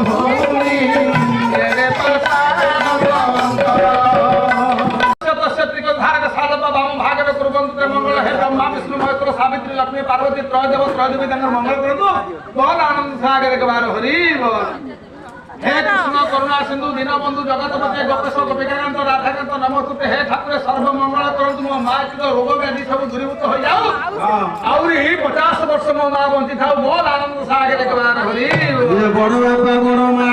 ভৌণী রে मंगल हे ब्रह्मा विष्णु महेश्वर सावित्री लक्ष्मी पार्वती त्रयदेव त्रयदेवी मंगल करतु बहुत आनंद सागर एक बार हरि बोल हे कृष्ण करुणा सिंधु दीनबंधु जगतपति गोपेश गोपिकाकांत राधाकांत नमस्ते हे ठाकुर सर्व मंगल करतु मो मां के रोग व्याधि सब दूरीभूत हो जाओ आउरी 50 वर्ष मो मां बंची थाउ बहुत आनंद सागर एक बार हरि बोल बड़ बापा बड़ मां